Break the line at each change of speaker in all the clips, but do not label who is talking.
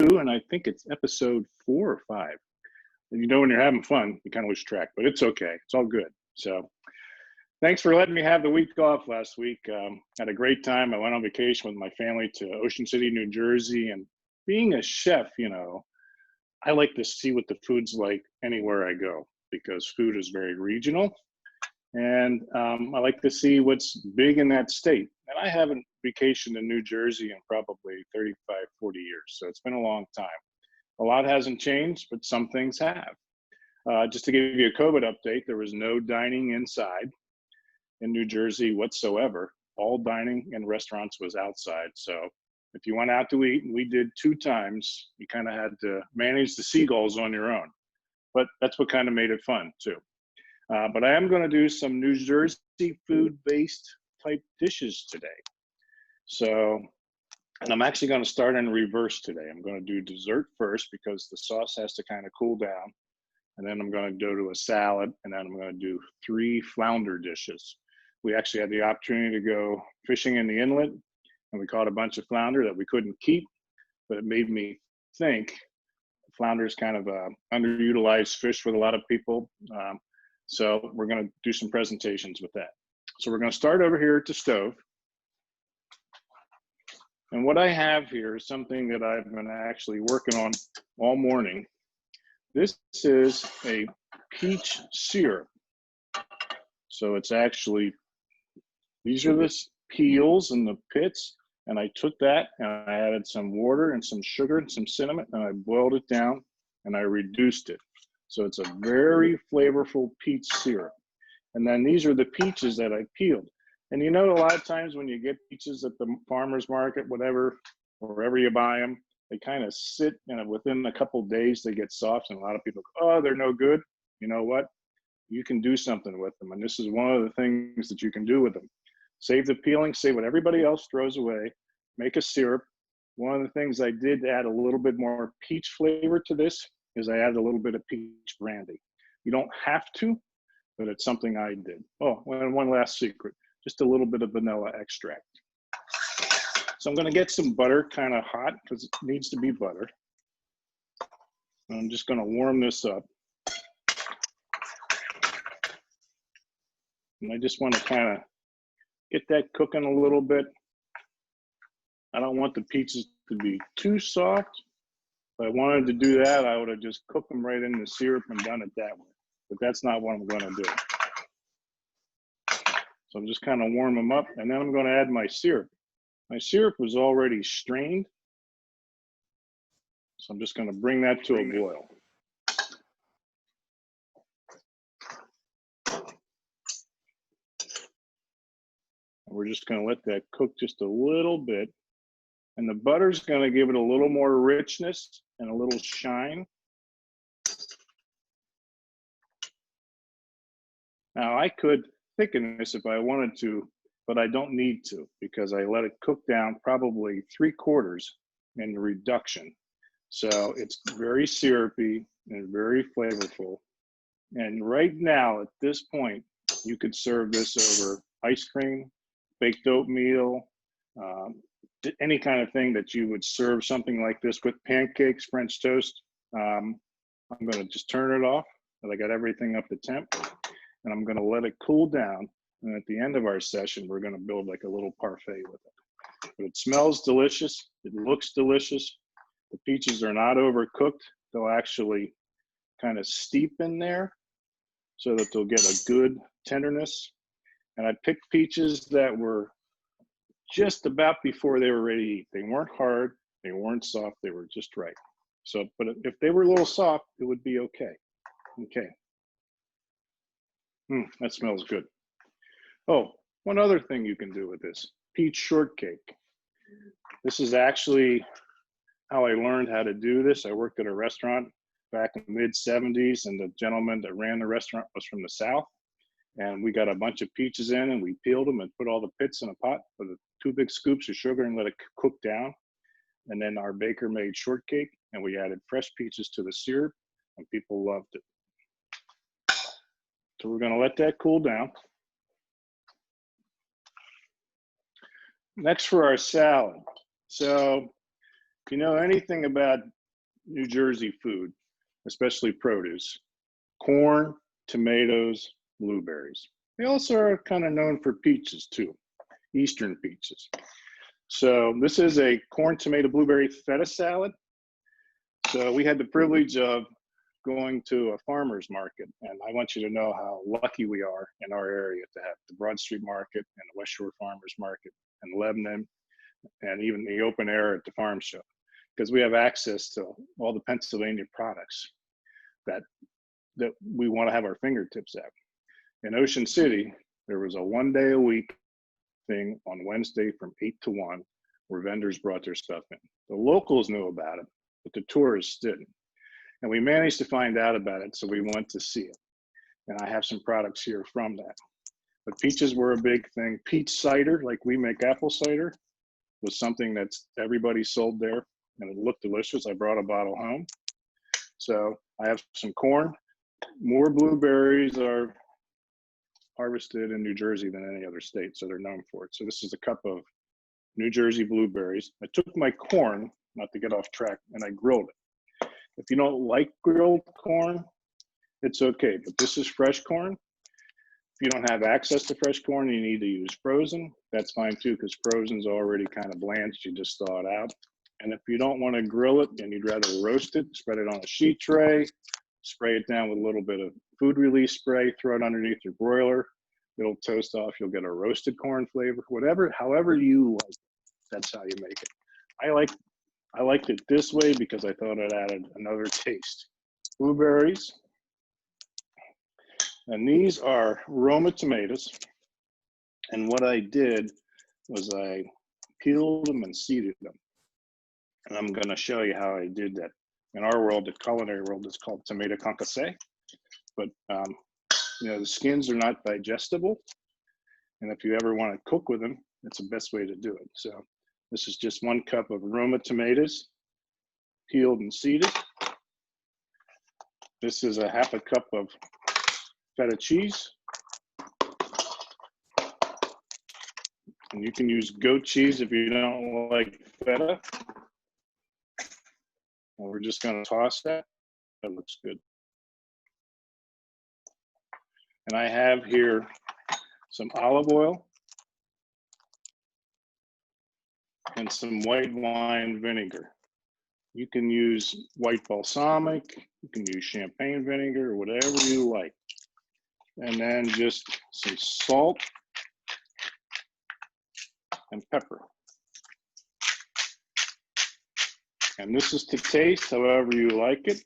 and I think it's episode 4 or 5. And when you're having fun, you kind of lose track, but it's okay. It's all good. So thanks for letting me have the week off last week. Had a great time. I went on vacation with my family to Ocean City, New Jersey, and being a chef, I like to see what the food's like anywhere I go because food is very regional. And I like to see what's big in that state. And I haven't vacationed in New Jersey in probably 35, 40 years. So it's been a long time. A lot hasn't changed, but some things have. Just to give you a COVID update, there was no dining inside in New Jersey whatsoever. All dining in restaurants was outside. So if you went out to eat, and we did 2 times, you kind of had to manage the seagulls on your own. But that's what kind of made it fun too. But I am going to do some New Jersey food-based type dishes today. So, and I'm actually going to start in reverse today. I'm going to do dessert first because the sauce has to kind of cool down. And then I'm going to go to a salad, and then I'm going to do 3 flounder dishes. We actually had the opportunity to go fishing in the inlet, and we caught a bunch of flounder that we couldn't keep, but it made me think flounder is kind of a underutilized fish with a lot of people. So we're going to do some presentations with that. So we're going to start over here at the stove. And what I have here is something that I've been actually working on all morning. This is a peach syrup. So it's actually, these are the peels and the pits. And I took that and I added some water and some sugar and some cinnamon, and I boiled it down and I reduced it. So it's a very flavorful peach syrup. And then these are the peaches that I peeled. And a lot of times when you get peaches at the farmer's market, whatever, wherever you buy them, they kind of sit and within a couple of days they get soft. And a lot of people go, oh, they're no good. You know what? You can do something with them. And this is one of the things that you can do with them. Save the peeling, save what everybody else throws away, make a syrup. One of the things I did to add a little bit more peach flavor to this is I added a little bit of peach brandy. You don't have to, but it's something I did. Oh, and one last secret, just a little bit of vanilla extract. So I'm gonna get some butter kind of hot because it needs to be butter. I'm just gonna warm this up. And I just wanna kind of get that cooking a little bit. I don't want the peaches to be too soft. If I wanted to do that, I would have just cooked them right in the syrup and done it that way. But that's not what I'm going to do. So I'm just kind of warm them up, and then I'm going to add my syrup. My syrup was already strained, so I'm just going to bring that to a boil. And we're just going to let that cook just a little bit. And the butter's going to give it a little more richness and a little shine. Now I could thicken this if I wanted to, but I don't need to because I let it cook down probably 3/4 in the reduction. So it's very syrupy and very flavorful. And right now at this point, you could serve this over ice cream, baked oatmeal, any kind of thing that you would serve something like this with, pancakes, French toast. I'm going to just turn it off. And I got everything up to temp, and I'm going to let it cool down. And at the end of our session, we're going to build like a little parfait with it. But it smells delicious. It looks delicious. The peaches are not overcooked. They'll actually kind of steep in there so that they'll get a good tenderness. And I picked peaches that were just about before they were ready to eat. They weren't hard, they weren't soft, they were just right. So, but if they were a little soft, it would be okay. Okay. That smells good. Oh, one other thing you can do with this, peach shortcake. This is actually how I learned how to do this. I worked at a restaurant back in the mid-70s, and the gentleman that ran the restaurant was from the South. And we got a bunch of peaches in, and we peeled them and put all the pits in a pot with 2 big scoops of sugar and let it cook down. And then our baker made shortcake, and we added fresh peaches to the syrup, and people loved it. So we're gonna let that cool down. Next for our salad. So If you know anything about New Jersey food, especially produce, corn, tomatoes, blueberries. They also are kind of known for peaches too, Eastern peaches. So this is a corn, tomato, blueberry feta salad. So we had the privilege of going to a farmer's market, and I want you to know how lucky we are in our area to have the Broad Street Market and the West Shore Farmers Market and Lebanon, and even the open air at the farm show, because we have access to all the Pennsylvania products that we want to have our fingertips at. In Ocean City, there was a 1 day a week thing on Wednesday from 8 to 1 where vendors brought their stuff in. The locals knew about it, but the tourists didn't. And we managed to find out about it, so we went to see it. And I have some products here from that. But peaches were a big thing. Peach cider, like we make apple cider, was something that everybody sold there, and it looked delicious. I brought a bottle home. So I have some corn. More blueberries are harvested in New Jersey than any other state, so they're known for it. So this is a cup of New Jersey blueberries. I took my corn, not to get off track, and I grilled it. If you don't like grilled corn, it's okay, but this is fresh corn. If you don't have access to fresh corn, you need to use frozen. That's fine too, because frozen's already kind of bland, you just thaw it out. And if you don't want to grill it and you'd rather roast it, spread it on a sheet tray, spray it down with a little bit of food release spray, throw it underneath your broiler. It'll toast off. You'll get a roasted corn flavor, whatever, however you like. That's how you make it. I liked it this way because I thought it added another taste. Blueberries. And these are Roma tomatoes. And what I did was I peeled them and seeded them. And I'm going to show you how I did that. In our world, the culinary world, is called tomato concassé. But you know, the skins are not digestible. And if you ever want to cook with them, it's the best way to do it. So this is just 1 cup of Roma tomatoes, peeled and seeded. This is a half a cup of feta cheese. And you can use goat cheese if you don't like feta. And we're just going to toss that. That looks good. And I have here some olive oil and some white wine vinegar. You can use white balsamic, you can use champagne vinegar, whatever you like. And then just some salt and pepper. And this is to taste however you like it.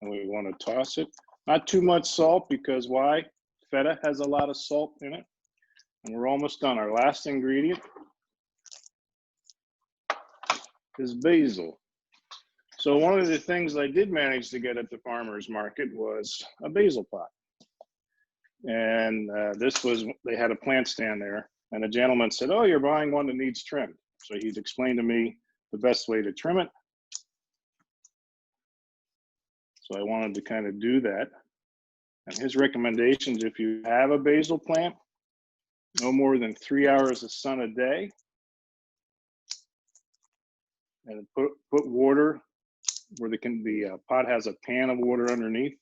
And we want to toss it. Not too much salt, because why? Feta has a lot of salt in it. And we're almost done. Our last ingredient is basil. So one of the things I did manage to get at the farmer's market was a basil pot. And this was, they had a plant stand there. And a gentleman said, oh, you're buying one that needs trimmed. So he'd explained to me the best way to trim it. So I wanted to kind of do that. And his recommendations, if you have a basil plant, no more than 3 hours of sun a day. And put water where the pot has a pan of water underneath.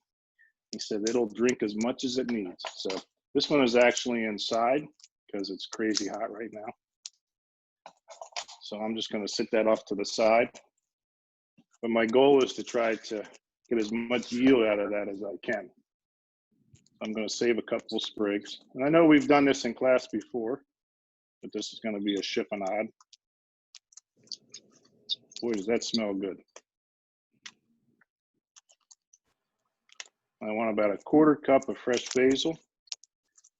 He said it'll drink as much as it needs. So this one is actually inside because it's crazy hot right now. So I'm just going to sit that off to the side. But my goal is to try to get as much yield out of that as I can. I'm going to save a couple sprigs. And I know we've done this in class before, but this is going to be a chiffonade. Boy, does that smell good. I want about a 1/4 cup of fresh basil,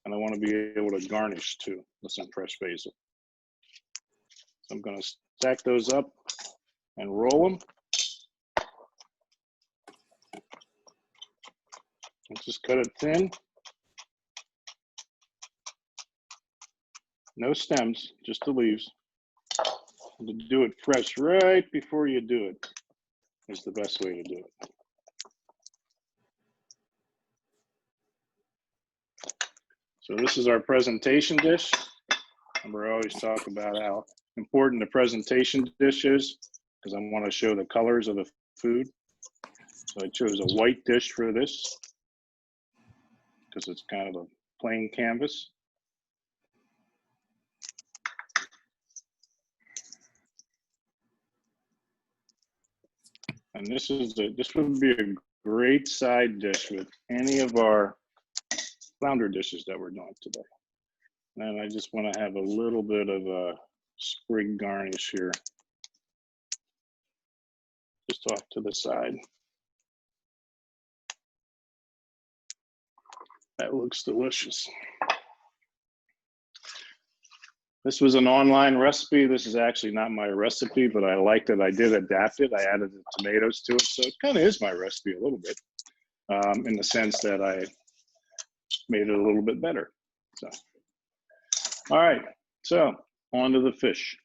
and I want to be able to garnish too with some fresh basil. So I'm going to stack those up and roll them. And just cut it thin. No stems, just the leaves. And to do it fresh right before you do it is the best way to do it. So this is our presentation dish. Remember, I always talk about how important the presentation dish is because I want to show the colors of the food. So I chose a white dish for this because it's kind of a plain canvas. And this would be a great side dish with any of our flounder dishes that we're doing today. And I just want to have a little bit of a sprig garnish here, just off to the side. That looks delicious. This was an online recipe. This is actually not my recipe, but I liked it. I did adapt it. I added the tomatoes to it. So it kind of is my recipe a little bit, in the sense that I made it a little bit better. So, all right, so on to the fish.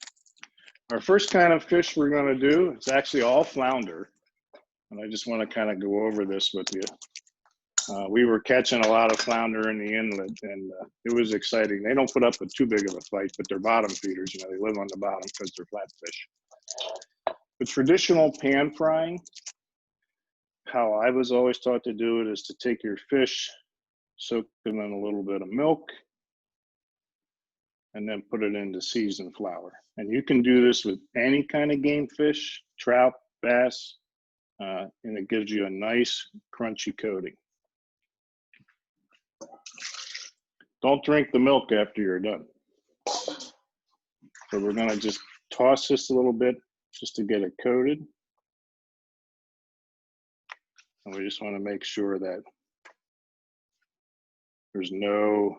Our first kind of fish we're gonna do, it's actually all flounder. And I just wanna kind of go over this with you. We were catching a lot of flounder in the inlet, and it was exciting. They don't put up with too big of a fight, but they're bottom feeders. You know, they live on the bottom because they're flatfish. The traditional pan frying, how I was always taught to do it, is to take your fish, soak them in a little bit of milk, and then put it into seasoned flour. And you can do this with any kind of game fish, trout, bass, and it gives you a nice crunchy coating. Don't drink the milk after you're done. So we're gonna just toss this a little bit just to get it coated. And we just wanna make sure that there's no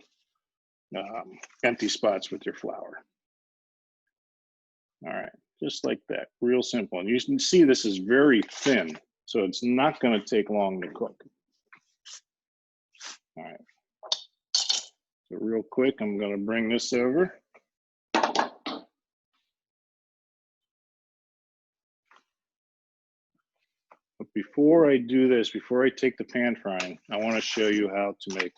empty spots with your flour. All right, just like that, real simple. And you can see this is very thin, so it's not gonna take long to cook. All right. So real quick, I'm gonna bring this over. But before I do this, before I take the pan frying, I wanna show you how to make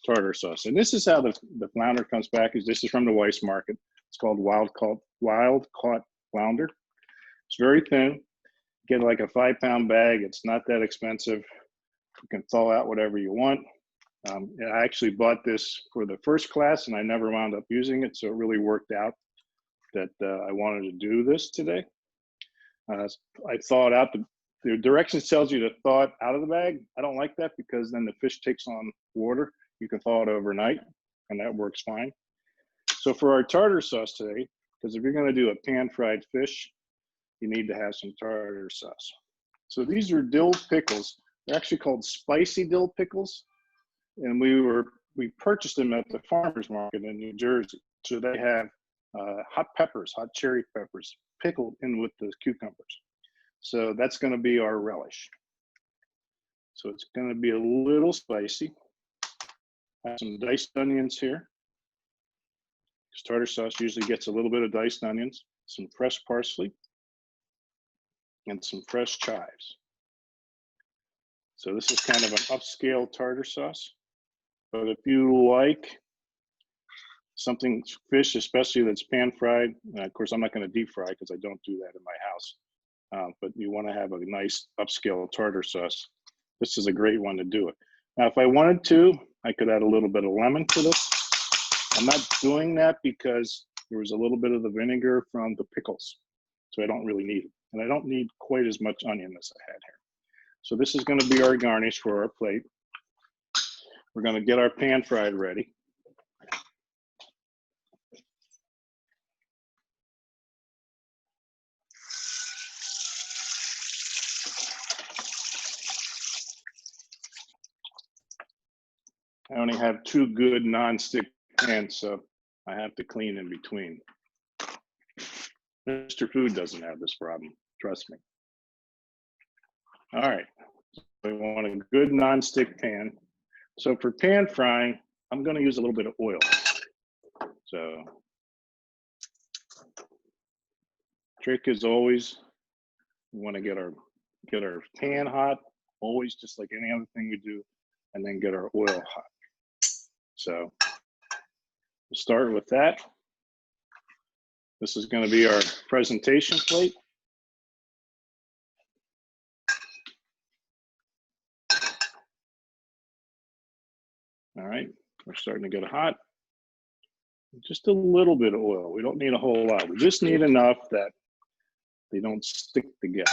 tartar sauce. And this is how the flounder comes back. This is from the Weiss Market. It's called wild caught flounder. It's very thin. Get like a 5-pound bag. It's not that expensive. You can thaw out whatever you want. I actually bought this for the first class and I never wound up using it. So it really worked out that I wanted to do this today. I thawed out the directions tells you to thaw it out of the bag. I don't like that because then the fish takes on water. You can thaw it overnight and that works fine. So for our tartar sauce today, because if you're gonna do a pan fried fish, you need to have some tartar sauce. So these are dill pickles. They're actually called spicy dill pickles. And we purchased them at the farmer's market in New Jersey. So they have hot peppers, hot cherry peppers, pickled in with the cucumbers. So that's gonna be our relish. So it's gonna be a little spicy. I have some diced onions here. Tartar sauce usually gets a little bit of diced onions, some fresh parsley, and some fresh chives. So this is kind of an upscale tartar sauce. But if you like something fish, especially that's pan fried, of course I'm not going to deep fry because I don't do that in my house. But you want to have a nice upscale tartar sauce. This is a great one to do it. Now, if I wanted to, I could add a little bit of lemon to this. I'm not doing that because there was a little bit of the vinegar from the pickles, so I don't really need it. And I don't need quite as much onion as I had here. So this is going to be our garnish for our plate. We're going to get our pan fried ready. I only have 2 good non-stick pans, so I have to clean in between. Mr. Food doesn't have this problem, trust me. All right, we want a good non-stick pan. So for pan frying, I'm going to use a little bit of oil. So trick is always, we want to get our pan hot, always just like any other thing we do, and then get our oil hot. So we'll start with that. This is going to be our presentation plate. All right, we're starting to get hot. Just a little bit of oil. We don't need a whole lot. We just need enough that they don't stick together.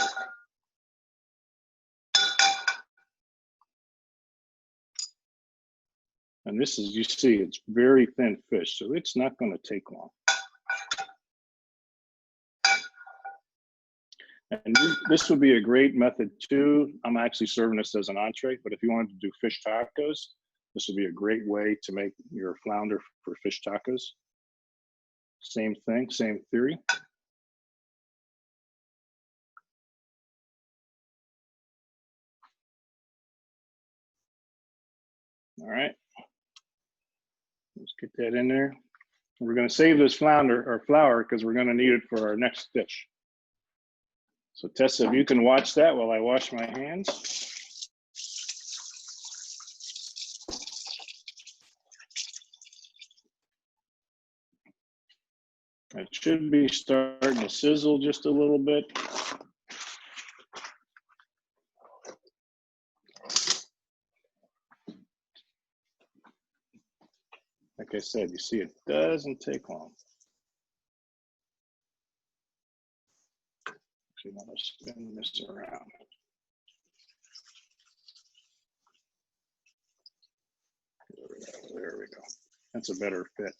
And this is, you see, it's very thin fish, so it's not going to take long. And this would be a great method too. I'm actually serving this as an entree, but if you wanted to do fish tacos, this would be a great way to make your flounder for fish tacos. Same thing, same theory. All right, let's get that in there. We're going to save this flounder or flour because we're going to need it for our next dish. So Tessa, if you can watch that while I wash my hands. It should be starting to sizzle just a little bit. Like I said, you see, it doesn't take long. Actually, I'm going to spin this around. There we go. That's a better fit.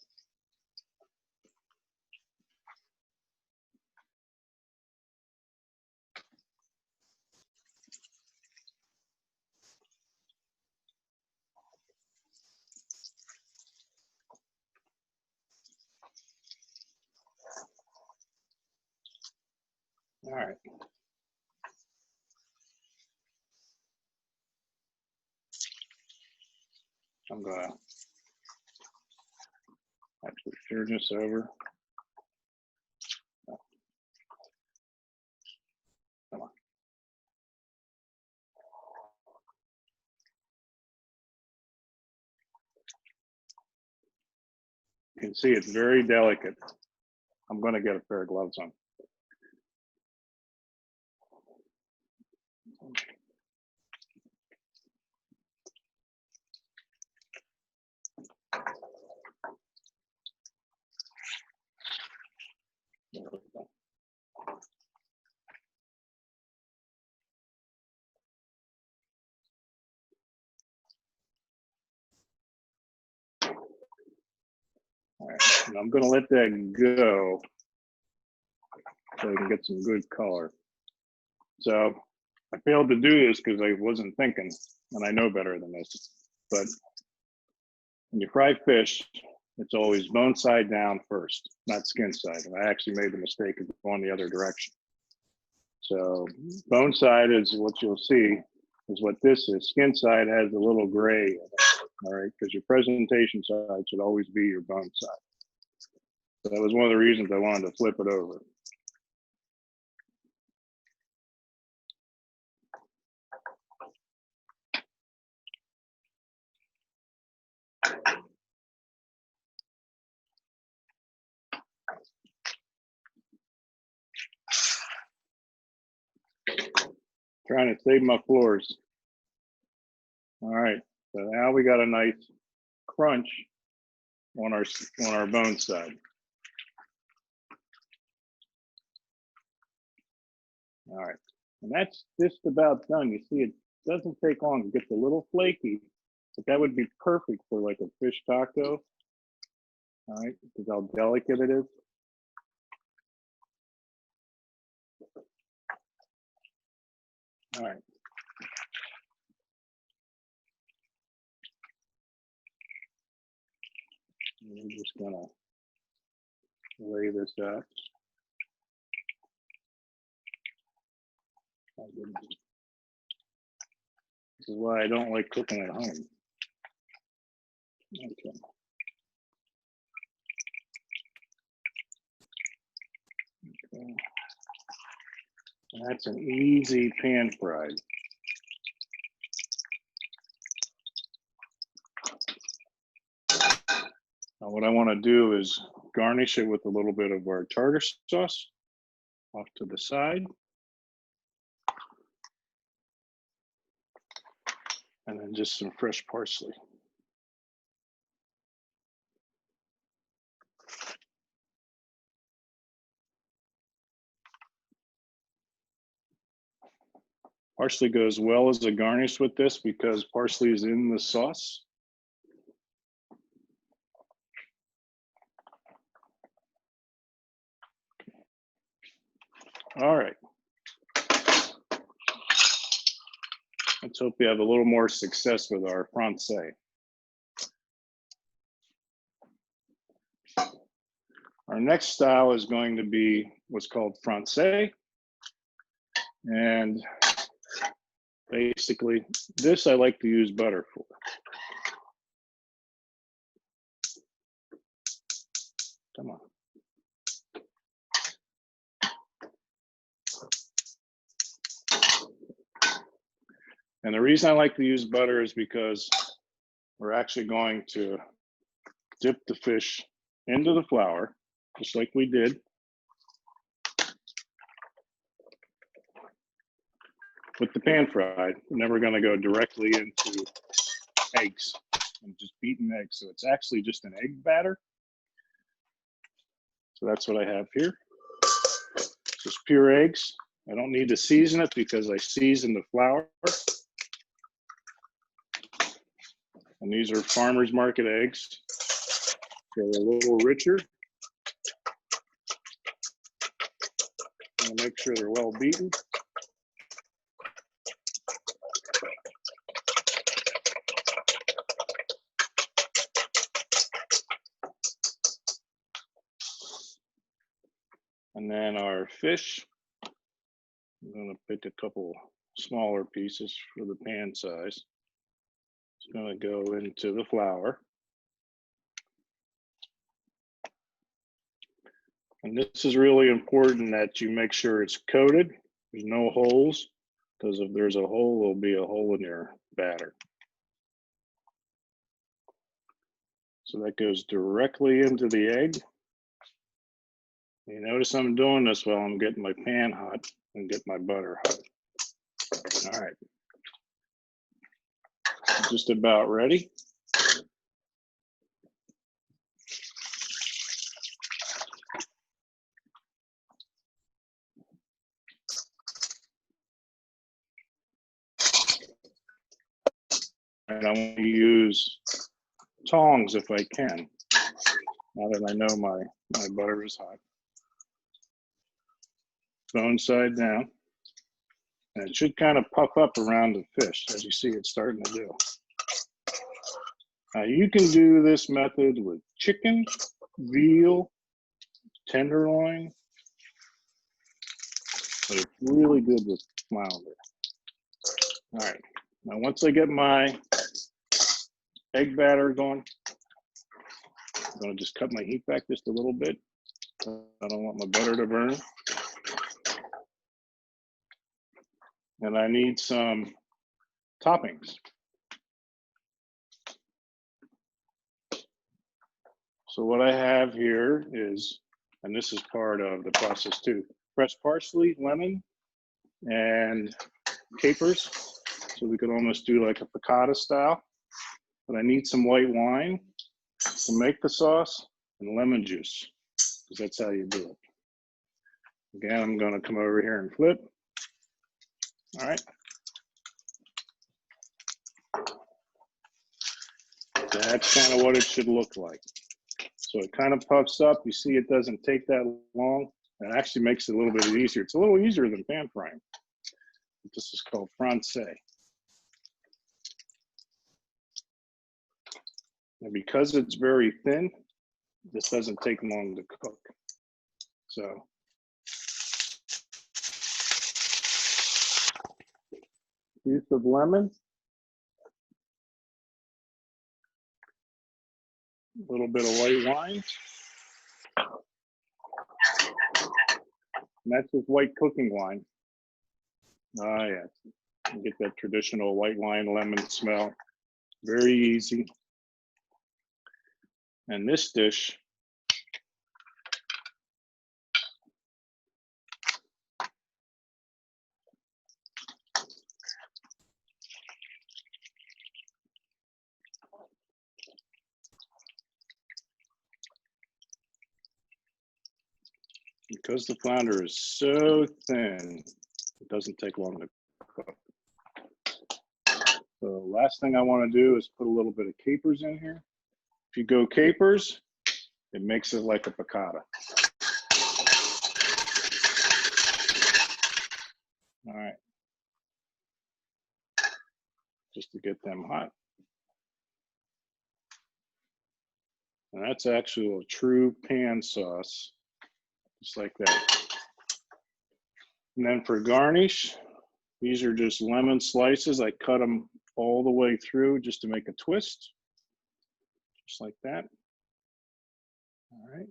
All right. I'm going to actually turn this over. Come on. You can see it's very delicate. I'm going to get a pair of gloves on. There we go. All right, and I'm going to let that go so I can get some good color. So I failed to do this because I wasn't thinking, and I know better than this. But when you fry fish, it's always bone side down first, not skin side. And I actually made the mistake of going the other direction. So bone side is what you'll see is what this is. Skin side has a little gray in it, all right? Because your presentation side should always be your bone side. So that was one of the reasons I wanted to flip it over. Trying to save my floors. All right, so now we got a nice crunch on our bone side. All right, and that's just about done. You see, it doesn't take long. It gets a little flaky, but that would be perfect for like a fish taco. All right, because how delicate it is. All right. I'm just gonna lay this out. This is why I don't like cooking at home. Okay. Okay. That's an easy pan fried. Now what I want to do is garnish it with a little bit of our tartar sauce off to the side. And then just some fresh parsley. Parsley goes well as a garnish with this because parsley is in the sauce. All right. Let's hope we have a little more success with our Francais. Our next style is going to be what's called Francais. And basically, this I like to use butter for. Come on. And the reason I like to use butter is because we're actually going to dip the fish into the flour, just like we did. With the pan fried, we're never going to go directly into eggs and just beaten eggs. So it's actually just an egg batter. So that's what I have here. Just pure eggs. I don't need to season it because I season the flour. And these are farmers market eggs. They're a little richer. And make sure they're well beaten. And then our fish, I'm going to pick a couple smaller pieces for the pan size. It's going to go into the flour. And this is really important that you make sure it's coated. There's no holes, because if there's a hole, there'll be a hole in your batter. So that goes directly into the egg. You notice I'm doing this while I'm getting my pan hot and get my butter hot. All right. Just about ready. And I want to use tongs if I can, now that I know my butter is hot. Bone side down. And it should kind of puff up around the fish, as you see it's starting to do. Now you can do this method with chicken, veal, tenderloin, but it's really good with flounder. All right, now once I get my egg batter going, I'm gonna just cut my heat back just a little bit. I don't want my butter to burn. And I need some toppings. So what I have here is, and this is part of the process too, fresh parsley, lemon, and capers. So we could almost do like a piccata style. But I need some white wine to make the sauce and lemon juice, because that's how you do it. Again, I'm going to come over here and flip. All right. That's kind of what it should look like. So it kind of puffs up. You see it doesn't take that long. It actually makes it a little bit easier. It's a little easier than pan frying. This is called Francais. And because it's very thin, this doesn't take long to cook. So piece of lemon, a little bit of white wine. And that's just white cooking wine. Ah, yes. You get that traditional white wine lemon smell. Very easy. And this dish because the flounder is so thin, it doesn't take long to cook. So the last thing I want to do is put a little bit of capers in here. If you go capers, it makes it like a piccata. All right. Just to get them hot. And that's actually a true pan sauce, just like that. And then for garnish, these are just lemon slices. I cut them all the way through just to make a twist, just like that. All right.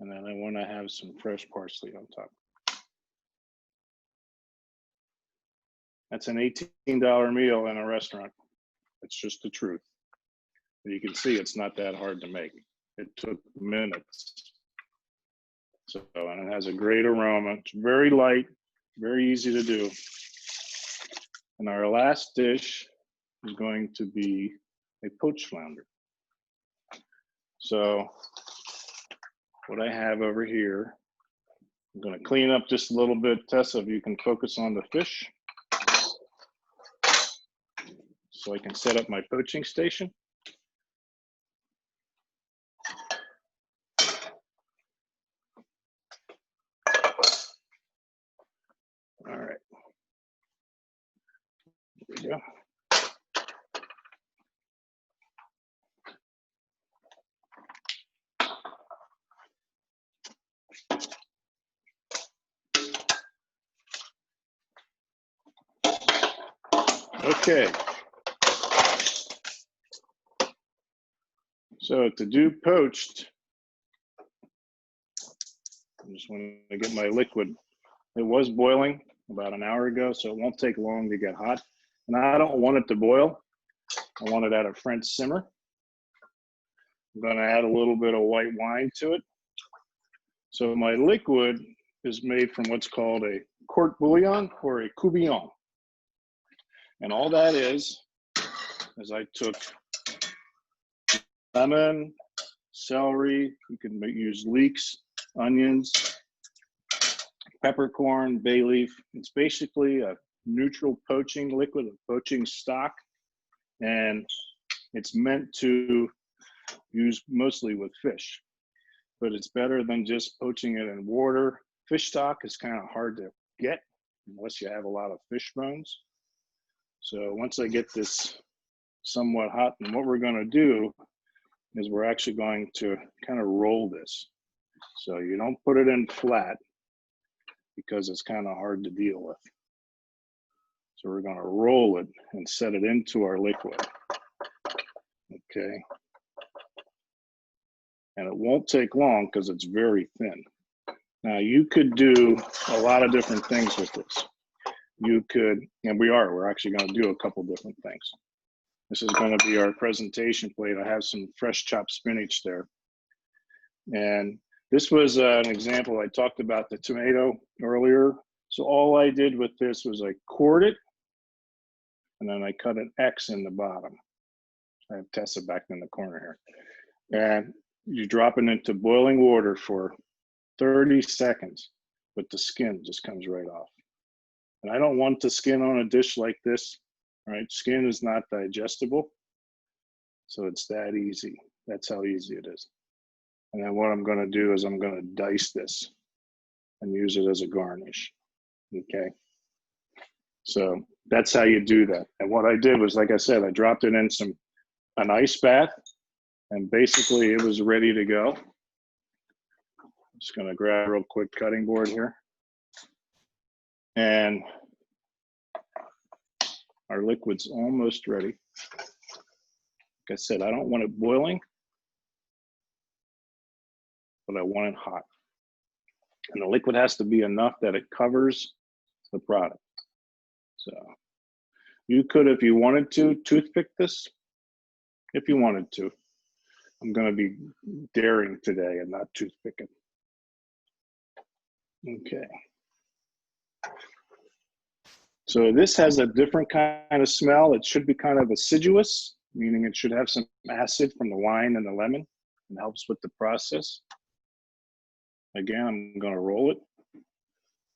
And then I want to have some fresh parsley on top. That's an $18 meal in a restaurant. It's just the truth. And you can see it's not that hard to make. It took minutes. So, and it has a great aroma. It's very light, very easy to do. And our last dish is going to be a poached flounder. So what I have over here, I'm going to clean up just a little bit. Tessa, if you can focus on the fish, so I can set up my poaching station. All right. There we go. Okay. So to do poached, I just want to get my liquid. It was boiling about an hour ago, so it won't take long to get hot. And I don't want it to boil. I want it at a French simmer. I'm going to add a little bit of white wine to it. So my liquid is made from what's called a court bouillon or a coubillon. And all that is I took lemon, celery, you can use leeks, onions, peppercorn, bay leaf. It's basically a neutral poaching liquid, a poaching stock, and it's meant to use mostly with fish, but it's better than just poaching it in water. Fish stock is kind of hard to get unless you have a lot of fish bones. So once I get this somewhat hot, and what we're going to do is we're actually going to kind of roll this. So you don't put it in flat because it's kind of hard to deal with. So we're going to roll it and set it into our liquid. Okay. And it won't take long because it's very thin. Now you could do a lot of different things with this. You could, and we're actually going to do a couple different things. This is going to be our presentation plate. I have some fresh chopped spinach there. And this was an example. I talked about the tomato earlier. So all I did with this was I cored it, and then I cut an X in the bottom. I have Tessa back in the corner here. And you drop it into boiling water for 30 seconds, but the skin just comes right off. And I don't want the skin on a dish like this, right? Skin is not digestible. So it's that easy. That's how easy it is. And then what I'm going to do is I'm going to dice this and use it as a garnish. Okay. So that's how you do that. And what I did was, like I said, I dropped it in an ice bath, and basically it was ready to go. I'm just going to grab a real quick cutting board here. And our liquid's almost ready. Like I said, I don't want it boiling, but I want it hot. And the liquid has to be enough that it covers the product. So You could, if you wanted to, toothpick this, if you wanted to. I'm going to be daring today and not toothpicking. Okay. So this has a different kind of smell. It should be kind of acidulous, meaning it should have some acid from the wine and the lemon. It helps with the process. Again, I'm going to roll it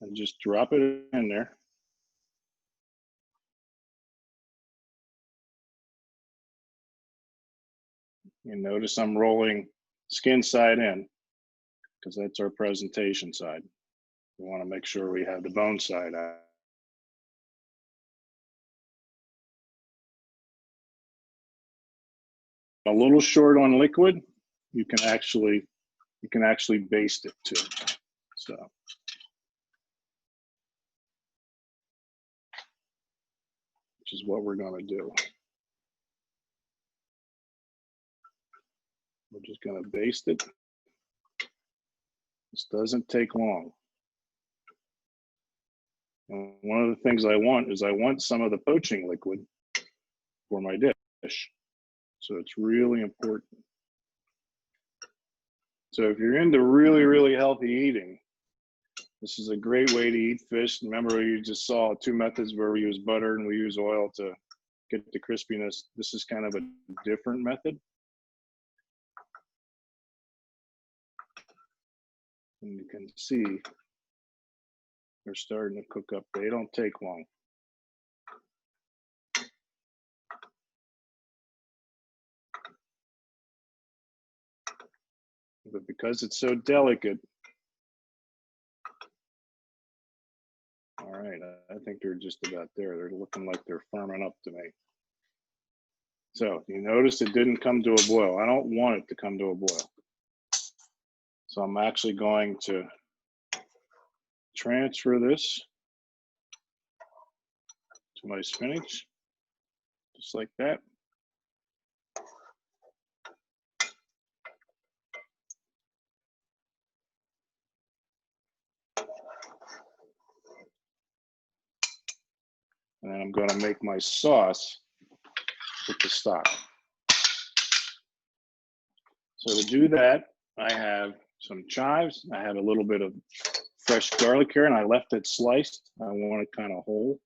and just drop it in there. You notice I'm rolling skin side in because that's our presentation side. We want to make sure we have the bone side out. A little short on liquid, you can actually baste it too. So which is what we're going to do. We're just going to baste it. This doesn't take long. And one of the things I want is I want some of the poaching liquid for my dish. So it's really important. So if you're into really, really healthy eating, this is a great way to eat fish. Remember, you just saw 2 methods where we use butter and we use oil to get the crispiness. This is kind of a different method. And you can see they're starting to cook up. They don't take long. But because it's so delicate, all right, I think they're just about there. They're looking like they're firming up to me. So you notice it didn't come to a boil. I don't want it to come to a boil. So I'm actually going to transfer this to my spinach, just like that. And then I'm going to make my sauce with the stock. So to do that, I have some chives. I have a little bit of fresh garlic here, and I left it sliced. I want it kind of whole,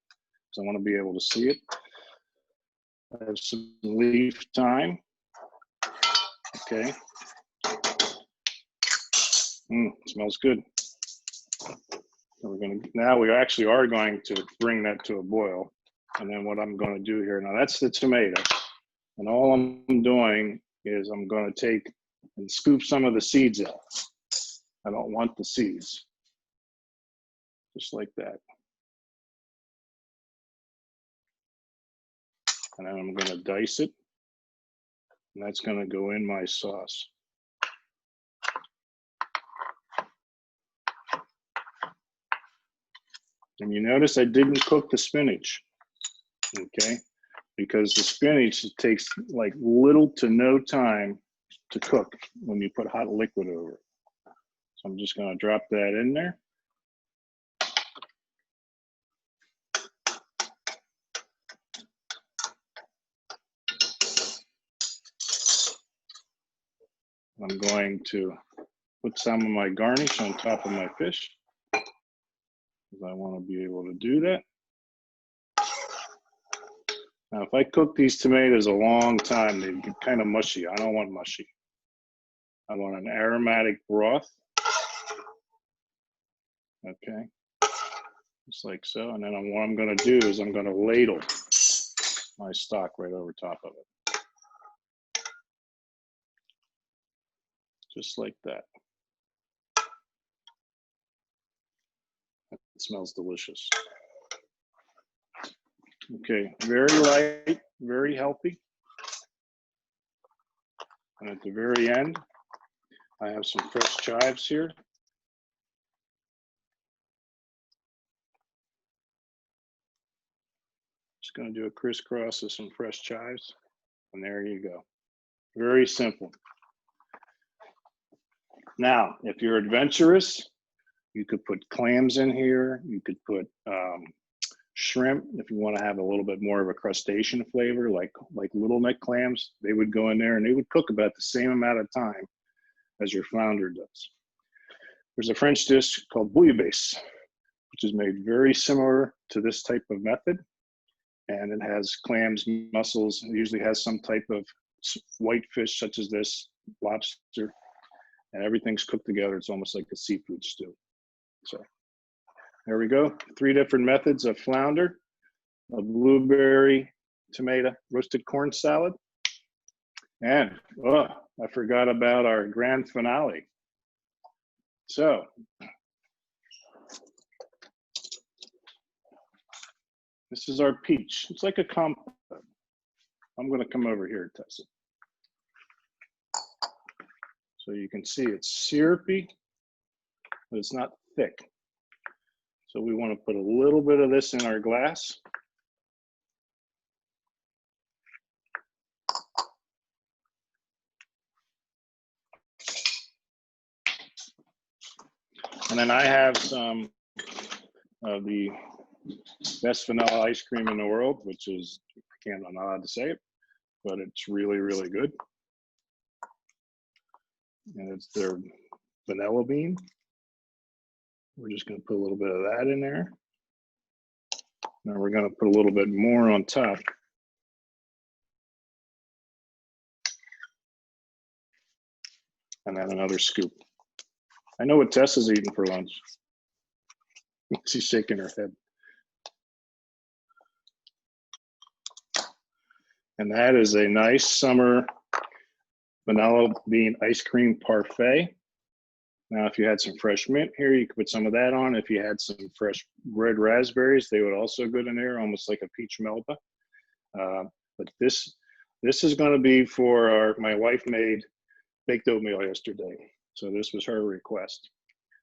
so I want to be able to see it. I have some leaf thyme. Okay. Smells good. So now we actually are going to bring that to a boil. And then what I'm going to do here, now that's the tomato. And all I'm doing is I'm going to take and scoop some of the seeds out. I don't want the seeds. Just like that. And then I'm going to dice it. And that's going to go in my sauce. And you notice I didn't cook the spinach, okay? Because the spinach takes like little to no time to cook when you put hot liquid over it. So I'm just gonna drop that in there. I'm going to put some of my garnish on top of my fish, because I want to be able to do that. Now, if I cook these tomatoes a long time, they get kind of mushy. I don't want mushy. I want an aromatic broth. Okay, just like so. And then what I'm going to do is I'm going to ladle my stock right over top of it. Just like that. It smells delicious. Okay, very light, very healthy. And at the very end, I have some fresh chives here. Just going to do a crisscross of some fresh chives. And there you go. Very simple. Now, if you're adventurous, you could put clams in here. You could put Shrimp, if you want to have a little bit more of a crustacean flavor, like little neck clams, they would go in there and they would cook about the same amount of time as your flounder does. There's a French dish called bouillabaisse, which is made very similar to this type of method. And it has clams, mussels, it usually has some type of white fish such as this, lobster, and everything's cooked together. It's almost like a seafood stew. So there we go. 3 different methods of flounder, a blueberry tomato roasted corn salad, and I forgot about our grand finale. So this is our peach. It's like a compote. I'm going to come over here, Tessa. So you can see it's syrupy, but it's not thick. So we want to put a little bit of this in our glass. And then I have some of the best vanilla ice cream in the world, which is, I'm not allowed to say it, but it's really, really good. And it's their vanilla bean. We're just going to put a little bit of that in there. Now we're going to put a little bit more on top. And then another scoop. I know what Tessa's eating for lunch. She's shaking her head. And that is a nice summer vanilla bean ice cream parfait. Now, if you had some fresh mint here, you could put some of that on. If you had some fresh red raspberries, they would also go in there, almost like a peach melba. But this is going to be for my wife made baked oatmeal yesterday. So this was her request.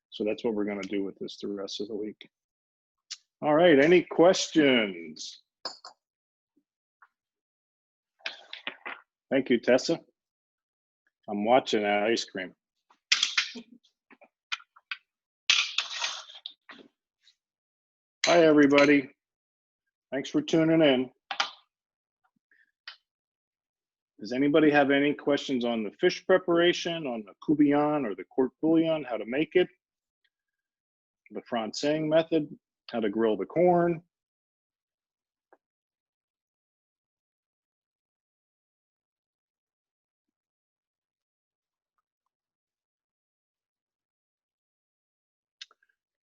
So that's what we're going to do with this the rest of the week. All right, any questions? Thank you, Tessa. I'm watching that ice cream. Hi, everybody. Thanks for tuning in. Does anybody have any questions on the fish preparation, on the courtbouillon or the court bouillon, how to make it, the Francais method, how to grill the corn?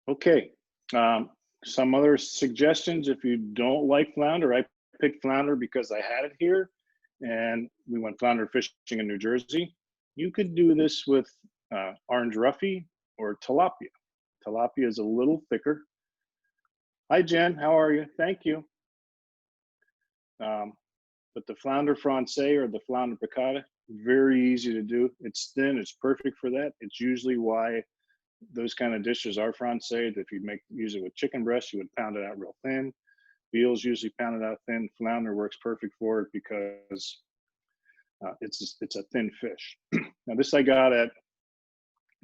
Okay, some other suggestions. If you don't like flounder, I picked flounder because I had it here and we went flounder fishing in New Jersey. You could do this with orange roughy or tilapia. Tilapia is a little thicker. Hi, Jen, how are you? Thank you. But the flounder Francais or the flounder piccata, very easy to do. It's thin, it's perfect for that. It's usually why those kind of dishes are Francais. If you use it with chicken breast, you would pound it out real thin. Veal's usually pounded out thin. Flounder works perfect for it because it's a thin fish. Now this I got at,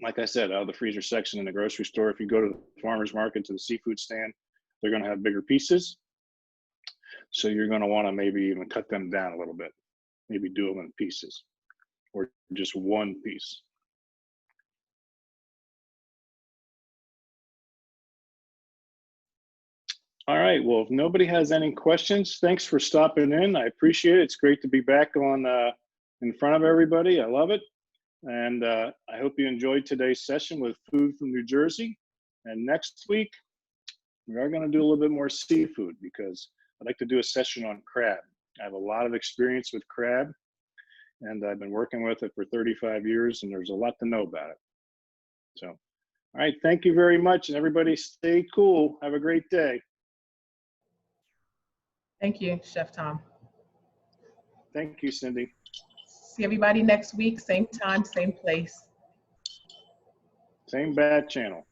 like I said, out of the freezer section in the grocery store. If you go to the farmer's market, to the seafood stand, they're going to have bigger pieces. So you're going to want to maybe even cut them down a little bit. Maybe do them in pieces or just one piece. All right, well, if nobody has any questions, thanks for stopping in. I appreciate it. It's great to be back on in front of everybody. I love it. And I hope you enjoyed today's session with Food from New Jersey. And next week, we are going to do a little bit more seafood because I'd like to do a session on crab. I have a lot of experience with crab, and I've been working with it for 35 years, and there's a lot to know about it. So, all right, thank you very much, and everybody stay cool. Have a great day.
Thank you, Chef Tom.
Thank you, Cindy.
See everybody next week, same time, same place.
Same bad channel.